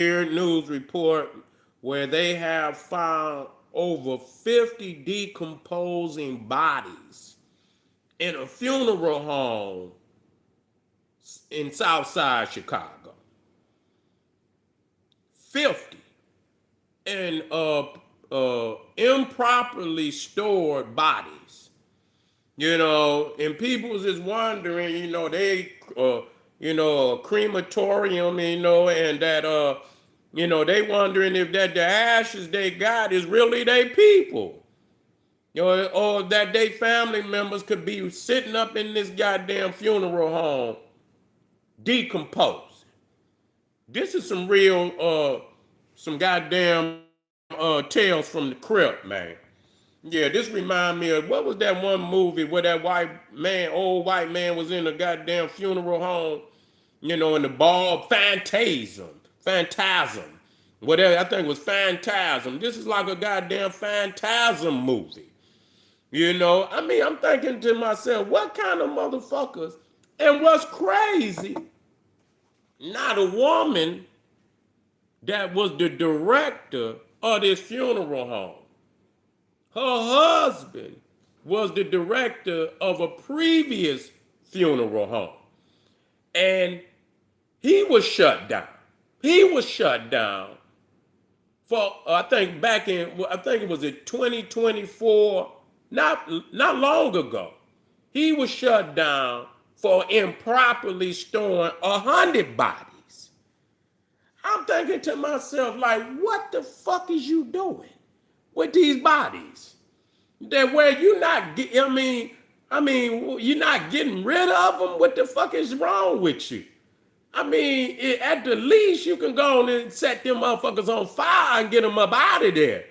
news report where they have found over 50 decomposing bodies in a funeral home in Southside Chicago. 50. And improperly stored bodies. And people's is wondering, they, a crematorium, and that, they wondering if that the ashes they got is really they people. Or that they family members could be sitting up in this goddamn funeral home decomposing. This is some real, some goddamn tales from the crypt, man. Yeah, this remind me of what was that one movie where that old white man was in a goddamn funeral home, in the ball, Phantasm, whatever. I think it was Phantasm. This is like a goddamn Phantasm movie. I'm thinking to myself, what kind of motherfuckers? And what's crazy, not a woman that was the director of this funeral home. Her husband was the director of a previous funeral home. And he was shut down. He was shut down for, I think it was in 2024, not long ago. He was shut down for improperly storing 100 bodies. I'm thinking to myself, like, what the fuck is you doing with these bodies? That where you're not, you're not getting rid of them. What the fuck is wrong with you? At the least, you can go on and set them motherfuckers on fire and get them up out of there.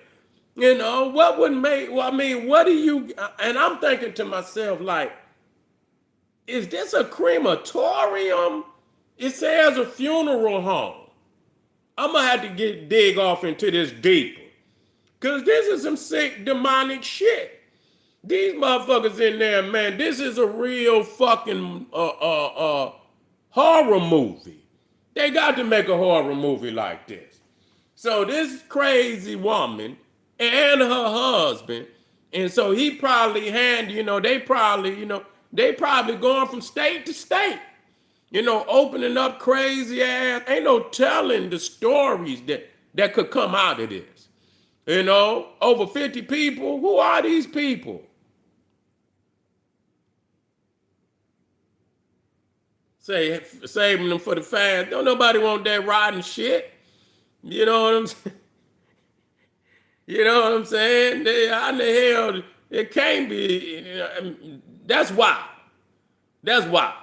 What would make, what do you, and I'm thinking to myself, like, is this a crematorium? It says a funeral home. I'm gonna have to dig off into this deeper. Cause this is some sick demonic shit. These motherfuckers in there, man, this is a real fucking horror movie. They got to make a horror movie like this. So this crazy woman and her husband, and so he probably they probably going from state to state, opening up crazy ass. Ain't no telling the stories that could come out of this. Over 50 people. Who are these people? Saving them for the fans. Don't nobody want that rotten shit. You know what I'm saying? You know what I'm saying? How in the hell it can't be? That's wild. That's wild.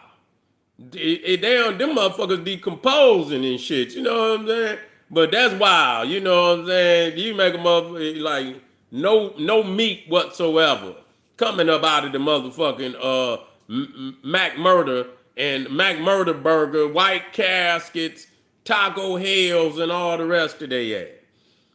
Them motherfuckers decomposing and shit. You know what I'm saying? But that's wild. You know what I'm saying? You make a motherfucker like no meat whatsoever coming up out of the motherfucking Mac Murder and Mac Murder Burger, White Caskets, Taco Hells, and all the rest of their ass.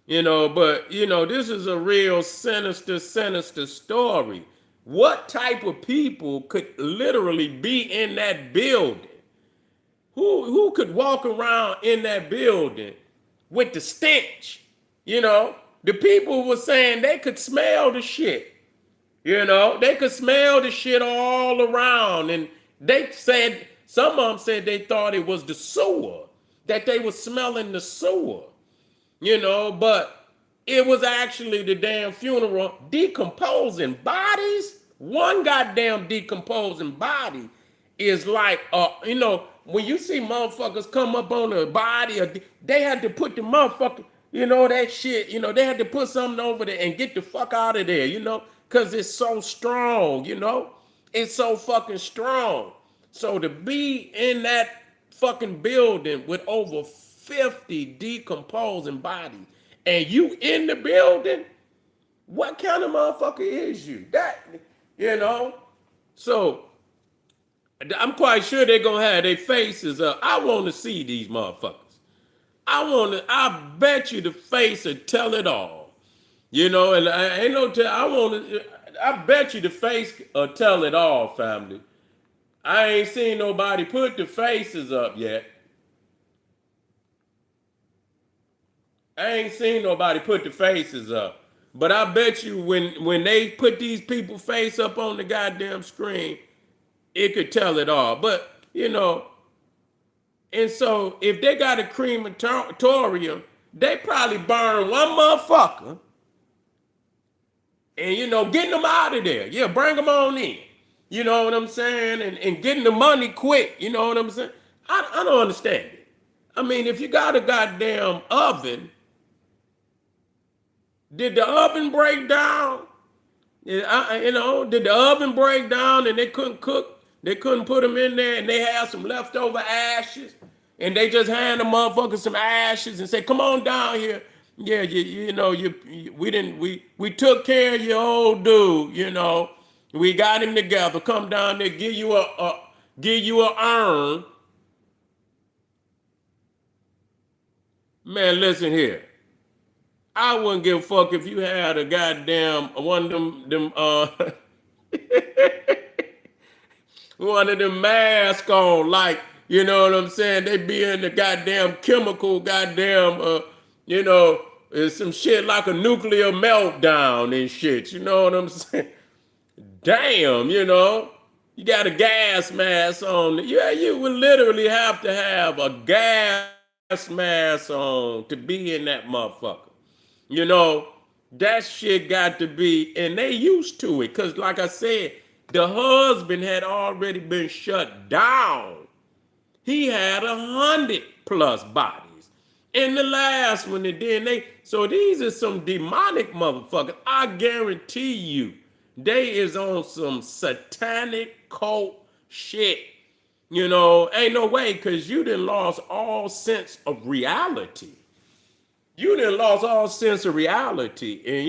But this is a real sinister story. What type of people could literally be in that building? Who could walk around in that building with the stench? The people were saying they could smell the shit. They could smell the shit all around. And they said, some of them said they thought it was the sewer, that they were smelling the sewer. But it was actually the damn funeral decomposing bodies. One goddamn decomposing body is like, when you see motherfuckers come up on a body, they had to put the motherfucker, that shit, they had to put something over there and get the fuck out of there, because it's so strong, it's so fucking strong. So to be in that fucking building with over 50 decomposing bodies, and you in the building, what kind of motherfucker is you? So I'm quite sure they're gonna have their faces up. I want to see these motherfuckers. I bet you the face will tell it all. And I ain't no I bet you the face will tell it all, family. I ain't seen nobody put the faces up yet. I ain't seen nobody put the faces up. But I bet you when they put these people face up on the goddamn screen, it could tell it all. But, and so if they got a crematorium, they probably burn one motherfucker and, getting them out of there. Yeah, bring them on in. You know what I'm saying? And getting the money quick. You know what I'm saying? I don't understand it. I mean, if you got a goddamn oven, did the oven break down? Did the oven break down and they couldn't cook? They couldn't put them in there and they had some leftover ashes and they just hand the motherfucker some ashes and say, "Come on down here." Yeah, we took care of your old dude. We got him together. Come down there, give you a urn. Man, listen here. I wouldn't give a fuck if you had a goddamn one of them one of them masks on, like, you know what I'm saying? They be in the goddamn chemical, it's some shit like a nuclear meltdown and shit. You know what I'm saying? Damn, you got a gas mask on. Yeah, you would literally have to have a gas mask on to be in that motherfucker. You know, that shit got to be, and they used to it, because like I said, the husband had already been shut down. He had 100+ bodies. In the last one, and then so these are some demonic motherfuckers. I guarantee you, they is on some satanic cult shit. Ain't no way, because you done lost all sense of reality. You done lost all sense of reality, and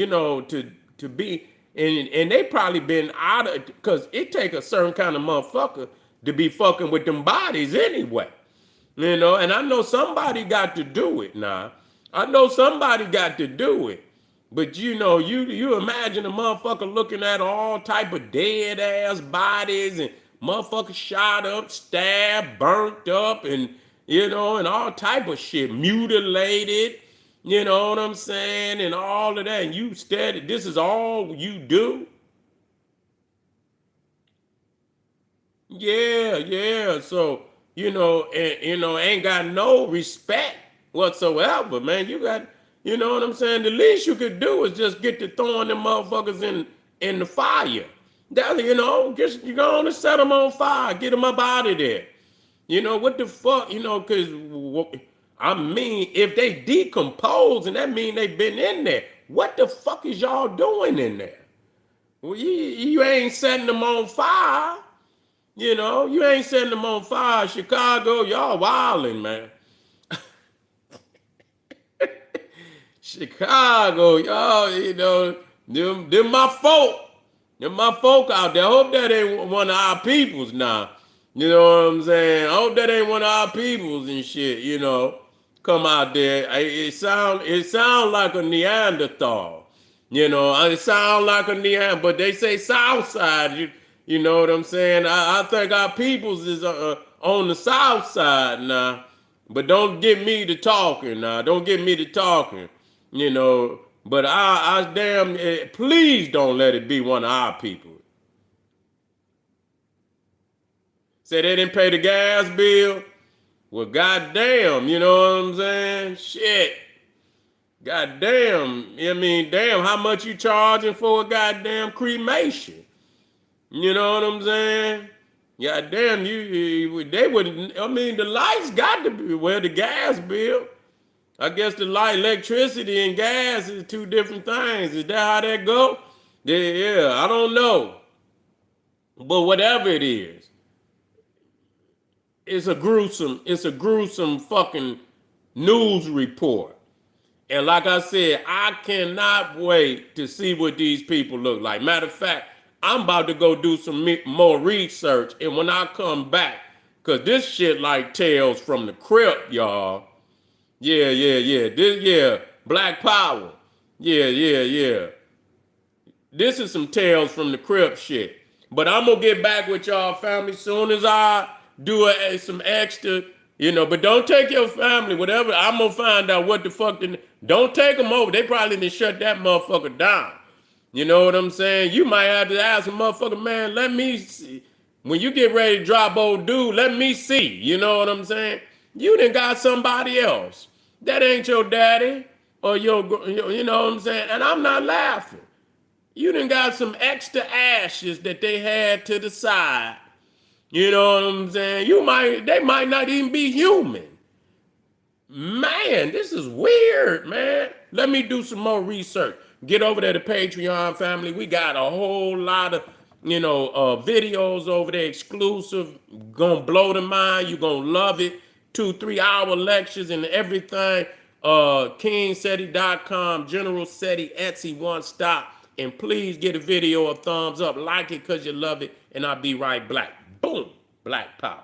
to be, and they probably been out of, because it take a certain kind of motherfucker to be fucking with them bodies anyway. And I know somebody got to do it now. I know somebody got to do it. But you imagine a motherfucker looking at all type of dead ass bodies and motherfuckers shot up, stabbed, burnt up, and and all type of shit, mutilated. You know what I'm saying? And all of that. And you steady, this is all you do? Yeah, yeah. So, ain't got no respect whatsoever, man. You got, you know what I'm saying? The least you could do is just get to throwing them motherfuckers in the fire. That, just you go on and set them on fire, get them up out of there. What the fuck, because I mean, if they decompose, and that mean they been in there, what the fuck is y'all doing in there? Well, you ain't setting them on fire. You ain't setting them on fire. Chicago, y'all wildin', man. Chicago, y'all, them my folk. Them my folk out there. I hope that ain't one of our peoples now. You know what I'm saying? I hope that ain't one of our peoples and shit, come out there. It sound like a Neanderthal. It sound like a Neanderthal, but they say South Side, you know what I'm saying? I think our peoples is on the South Side now. But don't get me to talking now. Don't get me to talking, But I damn, please don't let it be one of our people. Say they didn't pay the gas bill. Well, goddamn, you know what I'm saying? Shit. Goddamn. I mean, damn, how much you charging for a goddamn cremation? You know what I'm saying? Goddamn, they wouldn't, I mean, the lights got to be, well, the gas bill. I guess the electricity and gas is two different things. Is that how that go? Yeah, I don't know. But whatever it is, it's a gruesome fucking news report. And like I said, I cannot wait to see what these people look like. Matter of fact, I'm about to go do some more research. And when I come back, because this shit like Tales from the Crypt, y'all. Yeah. Black Power. Yeah. This is some Tales from the Crypt shit. But I'm going to get back with y'all, family, soon as I do some extra But don't take your family, whatever. I'm gonna find out what the fuck. Don't take them over. They probably didn't shut that motherfucker down. You know what I'm saying? You might have to ask a motherfucker, man, let me see. When you get ready to drop old dude, let me see. You know what I'm saying? You done got somebody else. That ain't your daddy or you know what I'm saying? And I'm not laughing. You done got some extra ashes that they had to the side. You know what I'm saying? They might not even be human. Man, this is weird, man. Let me do some more research. Get over there to Patreon, family. We got a whole lot of, videos over there, exclusive. Gonna blow the mind. You gonna love it. 2-3 hour lectures and everything. KingSeti.com, General Seti, Etsy, one stop. And please get a video a thumbs up. Like it because you love it. And I'll be right back. Boom. Black power.